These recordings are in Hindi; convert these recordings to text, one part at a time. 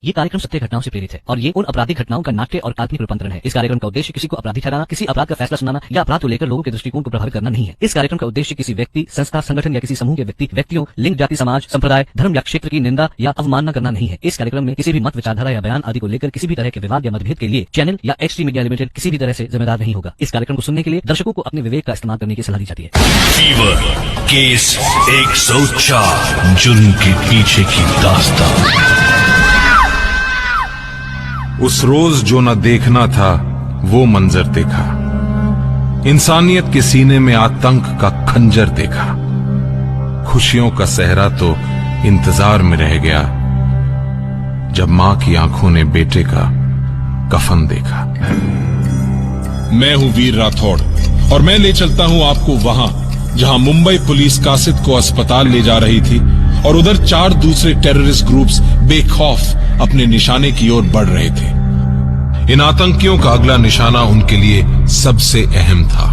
ये कार्यक्रम सत्य घटनाओं से प्रेरित है और ये उन आपराधिक घटनाओं का नाट्य और काल्पनिक रूपांतरण है। इस कार्यक्रम का उद्देश्य किसी को अपराधी ठहराना, किसी अपराध का फैसला सुनाना या अपराध को लेकर लोगों के दृष्टिकोण को प्रभावित करना नहीं है। इस कार्यक्रम का उद्देश्य किसी व्यक्ति, संस्था, संगठन या किसी समूह के व्यक्तियों, लिंग, जाति, समाज, संप्रदाय, धर्म या क्षेत्र की निंदा या अवमानना करना नहीं है। इस कार्यक्रम में किसी भी मत, विचारधारा या बयान आदि को लेकर किसी भी तरह के विवाद या मतभेद के लिए चैनल या HT मीडिया लिमिटेड किसी भी तरह से जिम्मेदार नहीं होगा। इस कार्यक्रम को सुनने के लिए दर्शकों को अपने विवेक का इस्तेमाल करने की सलाह दी जाती है। फीवर केस 104, जुर्म के पीछे की दास्तान। उस रोज जो न देखना था वो मंजर देखा, इंसानियत के सीने में आतंक का खंजर देखा। खुशियों का सहरा तो इंतजार में रह गया जब मां की आंखों ने बेटे का कफन देखा। मैं हूं वीर राठौड़ और मैं ले चलता हूं आपको वहां जहां मुंबई पुलिस कासिद को अस्पताल ले जा रही थी और उधर 4 दूसरे टेररिस्ट ग्रुप्स बेखौफ अपने निशाने की ओर बढ़ रहे थे। इन आतंकियों का अगला निशाना उनके लिए सबसे अहम था,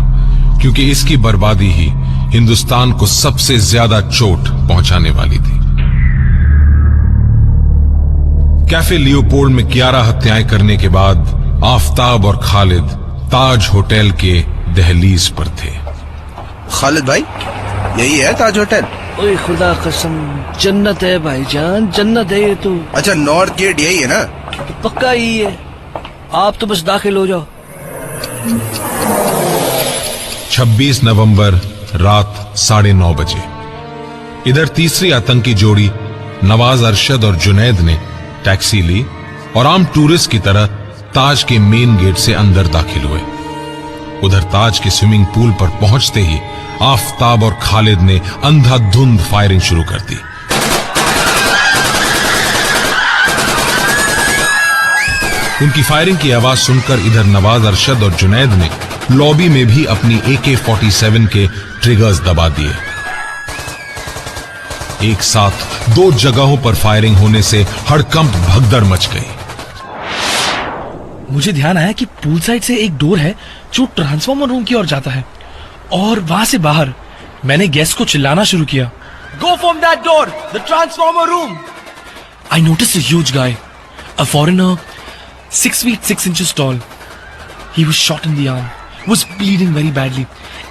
क्योंकि इसकी बर्बादी ही हिंदुस्तान को सबसे ज्यादा चोट पहुंचाने वाली थी। कैफे लियोपोल्ड में 11 हत्याएं करने के बाद आफताब और खालिद ताज होटल के दहलीज पर थे। खालिद भाई, यही है ताज होटल? ओए खुदा कसम, जन्नत है भाईजान, जन्नत है ये तो। अच्छा, नॉर्थ गेट यही है ना? तो पक्का यही है, आप तो बस दाखिल हो जाओ। 26 नवंबर रात 9:30 बजे इधर तीसरी आतंकी जोड़ी नवाज अरशद और जुनैद ने टैक्सी ली और आम टूरिस्ट की तरह ताज के मेन गेट से अंदर दाखिल हुए। उधर ताज के स्विमिंग पूल पर पहुंचते ही आफताब और खालिद ने अंधाधुंध फायरिंग शुरू कर दी। उनकी फायरिंग की आवाज सुनकर इधर नवाज अरशद और जुनैद ने लॉबी में भी अपनी AK-47 के ट्रिगर्स दबा दिए। एक साथ 2 जगहों पर फायरिंग होने से हड़कंप भगदड़ मच गई। मुझे ध्यान आया कि पूल साइड से एक डोर है जो ट्रांसफॉर्मर रूम की ओर जाता है और वहां से बाहर मैंने गेस्ट को चिल्लाना शुरू किया, Go from that door, the transformer room. I noticed a huge guy, a foreigner, 6 feet 6 inches tall. He was shot in the arm, was bleeding very badly.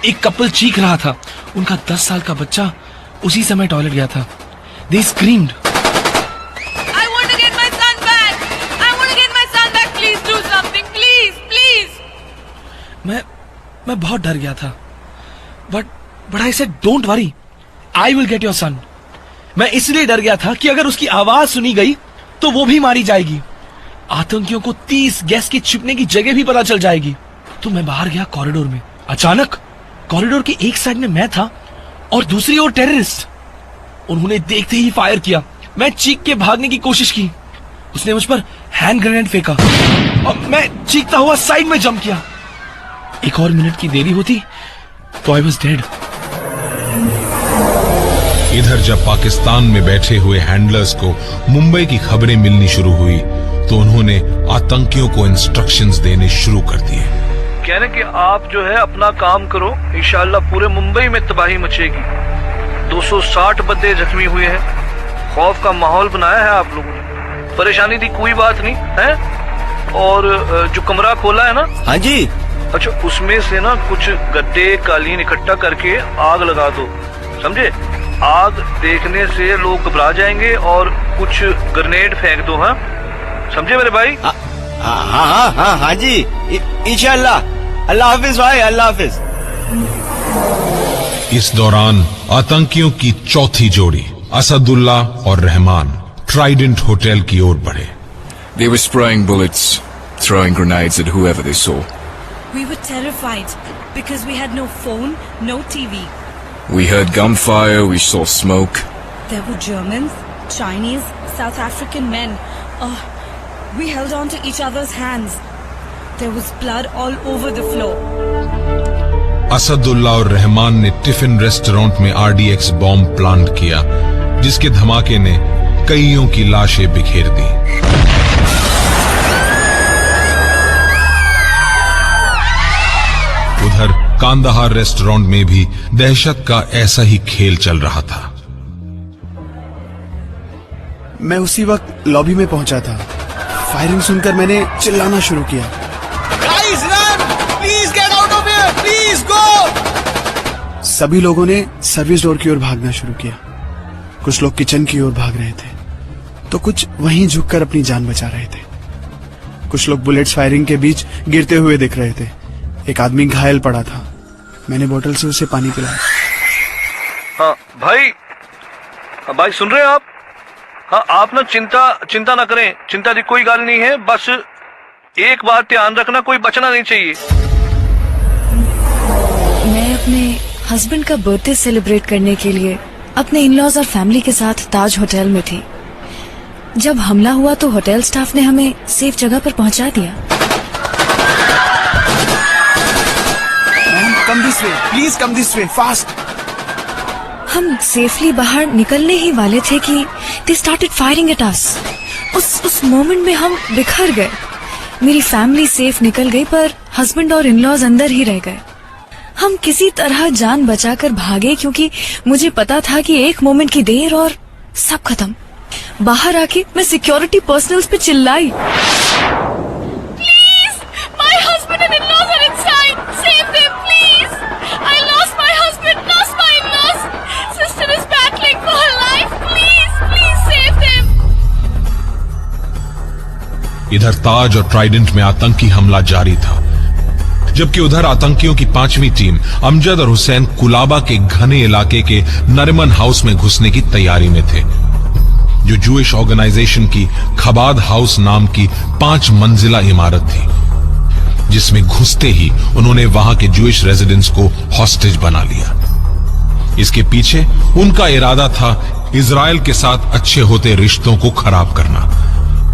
एक कपल चीख रहा था, उनका 10 साल का बच्चा उसी समय टॉयलेट गया था। They screamed. I want to get my son back. I want to get my son back. Please do something. Please, please. मैं बहुत डर गया था, but I said don't worry, I will get your son. मैं इसलिए डर गया था कि अगर उसकी आवाज सुनी गई तो वो भी मारी जाएगी। आतंकियों को 30 गैस के छिपने की जगह भी पता चल जाएगी। तो मैं बाहर गया कॉरिडोर में। अचानक कॉरिडोर के एक साइड में मैं था और दूसरी ओर टेररिस्ट। उन्होंने देखते ही फायर किया। मैं चीख के भागने की कोशिश की। उसने मुझ पर हैंड ग्रेनेड फेंका और मैं चीखता हुआ साइड में जंप किया। एक और मिनट की देरी होती तो आई वाज डेड। इधर जब पाकिस्तान में बैठे हुए हैंडलर्स को मुंबई की खबरें मिलनी शुरू हुई तो उन्होंने आतंकियों को इंस्ट्रक्शंस देने शुरू कर दिए। कहने कि आप जो है अपना काम करो, इंशाल्लाह पूरे मुंबई में तबाही मचेगी। 260 बंदे जख्मी हुए हैं। खौफ का माहौल बनाया है आप लोगों ने। परेशानी की कोई बात नहीं है। और जो कमरा खोला है ना, हाँ जी, अच्छा उसमें से ना कुछ गड्ढे कालीन इकट्ठा करके आग लगा दो, समझे? आग देखने से लोग घबरा जाएंगे और कुछ ग्रेनेड फेंक दो। हाँ समझे मेरे भाई? हाँ जी, इंशाल्लाह। अल्लाह हाफिज भाई, अल्लाह हाफिज। इस दौरान आतंकियों की चौथी जोड़ी असदुल्ला और रहमान ट्राइडेंट होटल की ओर बढ़े। They were spraying bullets, throwing grenades at whoever they saw. We were terrified because we had no phone, no TV. We heard gunfire, we saw smoke. There were Germans, Chinese, South African men. We held on to each other's hands. There was blood all over the floor. Asadullah और रहमान ने टिफिन रेस्टोरेंट में RDX बॉम्ब प्लांट किया, जिसके धमाके ने कईयों की लाशें बिखेर दी। उधर कांदाहार रेस्टोरेंट में भी दहशत का ऐसा ही खेल चल रहा था। मैं उसी वक्त लॉबी में पहुंचा था। फायरिंग सुनकर मैंने चिल्लाना शुरू किया, Guys, run! Please get out of here! Please go! सभी लोगों ने सर्विस डोर की ओर भागना शुरू किया। कुछ लोग किचन की ओर भाग रहे थे, तो कुछ वहीं झुककर अपनी जान बचा रहे थे। कुछ लोग बुलेट्स फायरिंग के बीच गिरते हुए दिख रहे थे। एक आदमी घायल पड़ा था। मैंने बोतल से उसे पानी पिलाया। हाँ भाई सुन रहे हैं आप? हाँ, आप ना चिंता ना करें, चिंता की कोई गाल नहीं है। बस एक बात ध्यान रखना, कोई बचना नहीं चाहिए। मैं अपने हस्बैंड का बर्थडे सेलिब्रेट करने के लिए अपने इन-लॉज और फैमिली के साथ ताज होटल में थी। जब हमला हुआ तो होटल स्टाफ ने हमें सेफ जगह पर पहुंचा दिया। Come this way, please come this way, fast. हम सेफली बाहर निकलने ही वाले थे कि they started firing at us. उस मोमेंट में हम बिखर गए। मेरी फैमिली सेफ निकल गई, पर हस्बैंड और इन-लॉज अंदर ही रह गए। हम किसी तरह जान बचाकर भागे, क्योंकि मुझे पता था कि एक मोमेंट की देर और सब खत्म। बाहर आके मैं सिक्योरिटी पर्सनल्स पे चिल्लाई, please, my husband and in-laws are inside, save them please. I lost my husband, lost my in-laws, sister is battling for her life, please save them. इधर ताज और ट्राइडेंट में आतंकी हमला जारी था, जबकि उधर आतंकियों की 5वीं टीम अमजद और हुसैन कुलाबा के घने इलाके के नरिमन हाउस में घुसने की तैयारी में थे, जो जूइश ऑर्गेनाइजेशन की खबाद हाउस नाम की 5 मंजिला इमारत थी, जिसमें घुसते ही उन्होंने वहां के जूइश रेजिडेंट्स को हॉस्टेज बना लिया। इसके पीछे उनका इरादा था इजराइल के साथ अच्छे होते रिश्तों को खराब करना।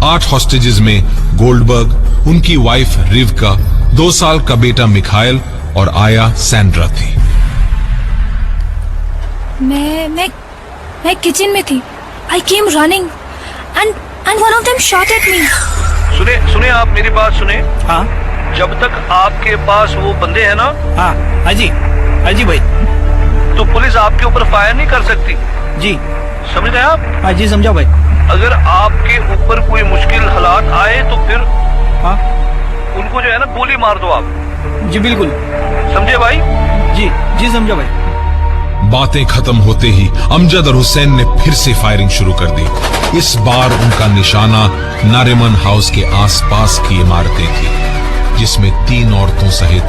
8 हॉस्टेजेस में गोल्डबर्ग, उनकी वाइफ रिवका, 2 साल का बेटा मिखाइल और आया सैंड्रा थी। मैं किचन में थी। I came running and one of them shot at me. सुने आप मेरी बात सुने। हाँ जब तक आपके पास वो बंदे हैं ना, हाँ जी भाई, तो पुलिस आपके ऊपर फायर नहीं कर सकती। जी समझ रहे हैं आप? हाँ जी, समझा भाई। अगर आपके ऊपर कोई मुश्किल हालात आए तो फिर हाँ, उनको जो है ना गोली मार दो आप। जी बिल्कुल, समझे भाई? जी समझा भाई। बातें खत्म होते ही अमजद और हुसैन ने फिर से फायरिंग शुरू कर दी। इस बार उनका निशाना नारिमन हाउस के आसपास की इमारतें थी, जिसमें 3 औरतों सहित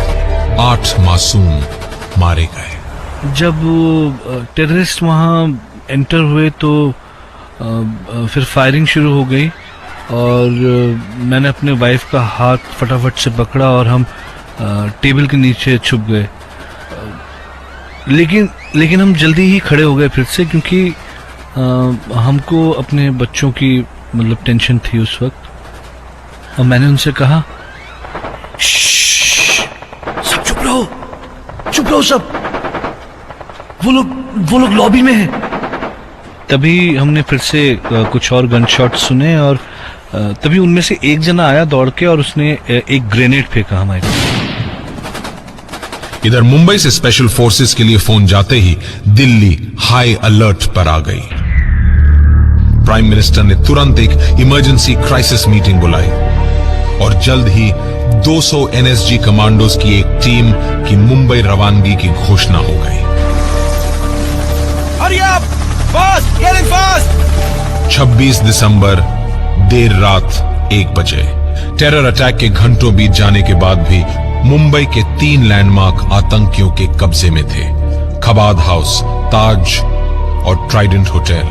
8 मासूम मारे गए। जब टेररिस्ट वहां एंटर हुए तो फिर फायरिंग शुरू हो गई और मैंने अपने वाइफ का हाथ फटाफट से पकड़ा और हम टेबल के नीचे छुप गए। लेकिन हम जल्दी ही खड़े हो गए फिर से, क्योंकि हमको अपने बच्चों की मतलब टेंशन थी उस वक्त। और मैंने उनसे कहा, सब चुप रहो सब, वो लोग लॉबी में हैं। तभी हमने फिर से कुछ और गन शॉट सुने और तभी उनमें से एक जना आया दौड़ के और उसने एक ग्रेनेड फेंका हमारे पास। इधर मुंबई से स्पेशल फोर्सेस के लिए फोन जाते ही दिल्ली हाई अलर्ट पर आ गई। प्राइम मिनिस्टर ने तुरंत एक इमरजेंसी क्राइसिस मीटिंग बुलाई और जल्द ही 200 एनएसजी कमांडोज की एक टीम की मुंबई रवानगी की घोषणा हो गई। Hurry up! Fast! Get in fast! 26 दिसंबर देर रात 1 बजे टेरर अटैक के घंटों बीत जाने के बाद भी मुंबई के 3 लैंडमार्क आतंकियों के कब्जे में थे, खबाद हाउस, ताज और ट्राइडेंट होटल।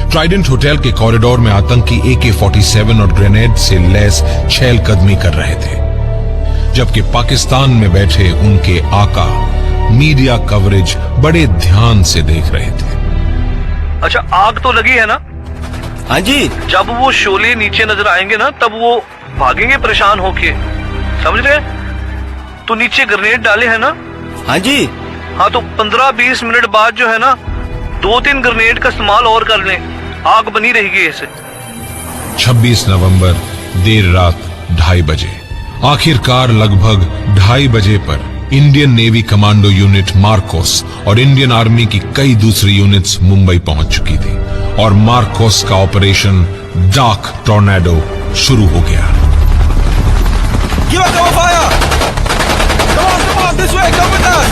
ट्राइडेंट होटल के कॉरिडोर में आतंकी AK-47 और ग्रेनेड से लैस चहलकदमी कर रहे थे, जबकि पाकिस्तान में बैठे उनके आका मीडिया कवरेज बड़े ध्यान से देख रहे थे। अच्छा, आग तो लगी है ना? हाँ जी। जब वो शोले नीचे नजर आएंगे ना, तब वो भागेंगे परेशान होके, समझ रहे? तो नीचे ग्रेनेड डाले हैं ना? हाँ जी। हाँ, तो 15-20 मिनट बाद जो है ना 2-3 ग्रेनेड का इस्तेमाल और कर लें, आग बनी रहेगी ऐसे। 26 नवंबर देर रात 2:30 बजे आखिरकार लगभग 2:30 बजे पर Indian navy commando unit Marcos और इंडियन आर्मी की कई दूसरी यूनिट्स मुंबई पहुंच चुकी थी और मार्कोस का ऑपरेशन डार्क टॉर्नेडो शुरू हो गया। Give us our fire! Come on, this way, come with us!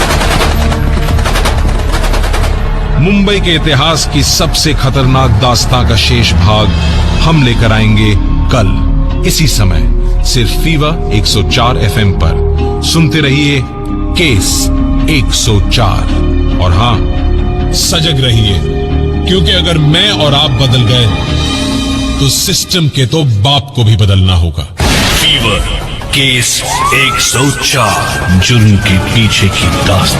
Mumbai के इतिहास की सबसे खतरनाक दास्तां का शेष भाग हम लेकर आएंगे कल इसी समय सिर्फ फीवा 104 FM पर। सुनते रहिए केस 104। और हां, सजग रहिए, क्योंकि अगर मैं और आप बदल गए तो सिस्टम के तो बाप को भी बदलना होगा। फीवर केस 104 जुर्म के पीछे की दास्तां।